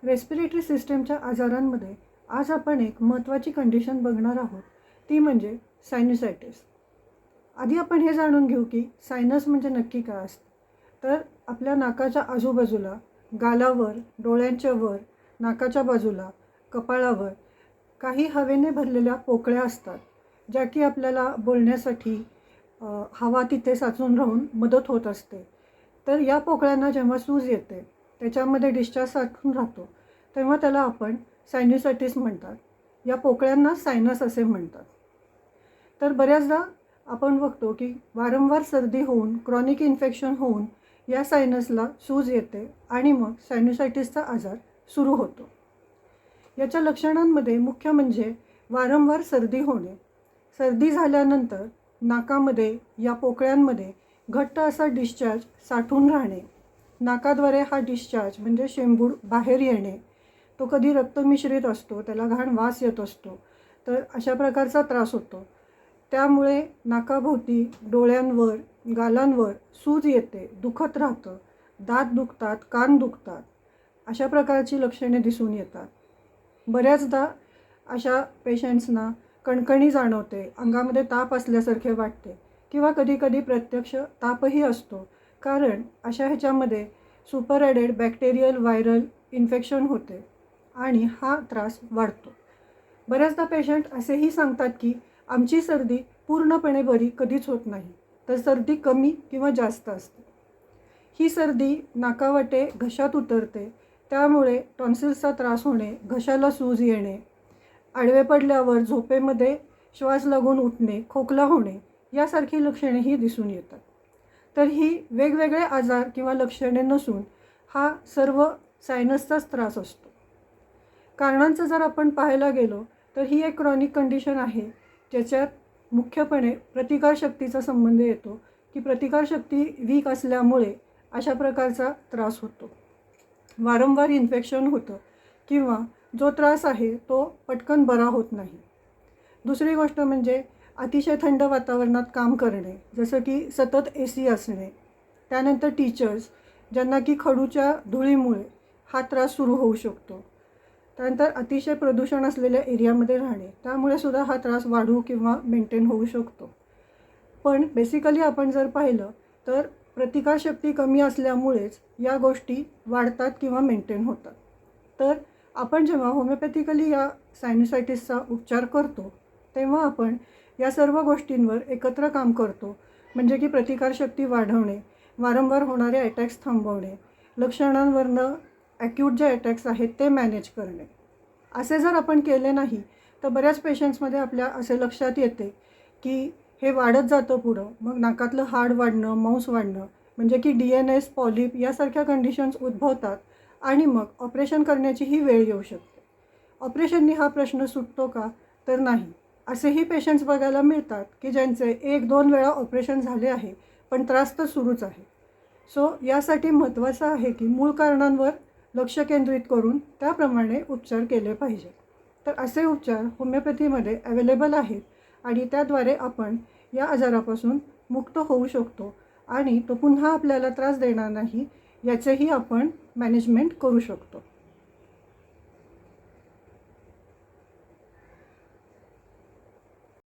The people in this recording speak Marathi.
रेस्पिरेटरी सिस्टमच्या आजारांमध्ये आज आपण एक महत्त्वाची कंडिशन बघणार आहोत, ती म्हणजे सायनुसायटिस. आधी आपण हे जाणून घेऊ की सायनस म्हणजे नक्की काय असतं. तर आपल्या नाकाच्या आजूबाजूला, गालावर, डोळ्यांच्या वर, नाकाच्या बाजूला, कपाळावर काही हवेने भरलेल्या पोकळ्या असतात, ज्या की आपल्याला बोलण्यासाठी हवा तिथे साचून राहून मदत होत असते. तर या पोकळ्यांना जेव्हा सूज येते, त्याच्यामध्ये डिस्चार्ज साठून राहतो, तेव्हा त्याला आपण सायनुसायटिस म्हणतात. या पोकळ्यांना सायनस असे म्हणतात. तर बऱ्याचदा आपण बघतो की वारंवार सर्दी होऊन, क्रॉनिक इन्फेक्शन होऊन या सायनसला सूज येते आणि मग सायनुसायटिसचा आजार सुरू होतो. याच्या लक्षणांमध्ये मुख्य म्हणजे वारंवार सर्दी होणे, सर्दी झाल्यानंतर नाकामध्ये या पोकळ्यांमध्ये घट्ट असा डिस्चार्ज साठून राहणे, नाकाद्वारे हा डिस्चार्ज म्हणजे शेंबूड बाहेर येणे, तो कधी रक्तमिश्रित असतो, त्याला घाण वास येत असतो, तर अशा प्रकारचा त्रास होतो. त्यामुळे नाकाभोवती, डोळ्यांवर, गालांवर सूज येते, दुखत राहतं, दात दुखतात, कान दुखतात, अशा प्रकारची लक्षणे दिसून येतात. बऱ्याचदा अशा पेशंट्सना कणकणी जाणवते, अंगामध्ये ताप असल्यासारखे वाटते किंवा कधीकधी प्रत्यक्ष तापही असतो, कारण अशा ह्याच्यामध्ये super added bacterial viral infection होते आणि हा त्रास वाढतो. बऱ्याचदा पेशंट असेही सांगतात की आमची सर्दी पूर्णपणे बरी कधीच होत नाही, तर सर्दी कमी किंवा जास्त असते. ही सर्दी नाकावाटे घशात उतरते, त्यामुळे टॉन्सिल्सचा त्रास होणे, घशाला सूज येणे, आडवे पडल्यावर झोपेमध्ये श्वास लागून उठणे, खोकला होणे यासारखी लक्षणेही दिसून येतात. तर ही वेगवेगळे आजार किंवा लक्षणे नसून हा सर्व सायनसचाच त्रास असतो. कारणांचं जर आपण पाहायला गेलो तर ही एक क्रॉनिक कंडिशन आहे, ज्याच्यात मुख्यपणे प्रतिकारशक्तीचा संबंध येतो की प्रतिकारशक्ती वीक असल्यामुळे अशा प्रकारचा त्रास होतो. वारंवार इन्फेक्शन होतं किंवा जो त्रास आहे तो पटकन बरा होत नाही. दुसरी गोष्ट म्हणजे अतिशय थंड वातावरणात काम करणे, जसं की सतत AC असणे. त्यानंतर टीचर्स ज्यांना की खडूच्या धुळीमुळे हा त्रास सुरू होऊ शकतो. त्यानंतर अतिशय प्रदूषण असलेल्या एरियामध्ये राहणे, त्यामुळे सुद्धा हा त्रास वाढू किंवा मेंटेन होऊ शकतो. पण बेसिकली आपण जर पाहिलं तर प्रतिकारशक्ती कमी असल्यामुळेच या गोष्टी वाढतात किंवा मेंटेन होतात. तर आपण जेव्हा होमिओपॅथिकली या सायनुसायटिसचा उपचार करतो, तेव्हा आपण या सर्व गोष्टींवर एकत्र काम करतो, म्हणजे की प्रतिकारशक्ती वाढवणे, वारंवार होणारे अटॅक्स थांबवणे, लक्षणांवरनं ॲक्यूट जे अटॅक्स आहेत ते मॅनेज करणे. असे जर आपण केले नाही तर बऱ्याच पेशंट्समध्ये आपल्या असे लक्षात येते की हे वाढत जातं पुढं, मग नाकातलं हाड वाढणं, मांस वाढणं, म्हणजे की DNS, पॉलिप यासारख्या कंडिशन्स उद्भवतात आणि मग ऑपरेशन करण्याचीही वेळ येऊ शकते. ऑपरेशननी हा प्रश्न सुटतो का? तर नाही. असेही पेशंट्स बघायला मिळतात की ज्यांचे 1-2 वेळा ऑपरेशन झाले आहे, पण त्रास तर सुरूच आहे. सो यासाठी महत्त्वाचं आहे की मूळ कारणांवर लक्ष केंद्रित करून त्याप्रमाणे उपचार केले पाहिजे. तर असे उपचार होमिओपॅथीमध्ये अवेलेबल आहेत आणि त्याद्वारे आपण या आजारापासून मुक्त होऊ शकतो आणि तो पुन्हा आपल्याला त्रास देणार नाही, याचेही आपण मॅनेजमेंट करू शकतो.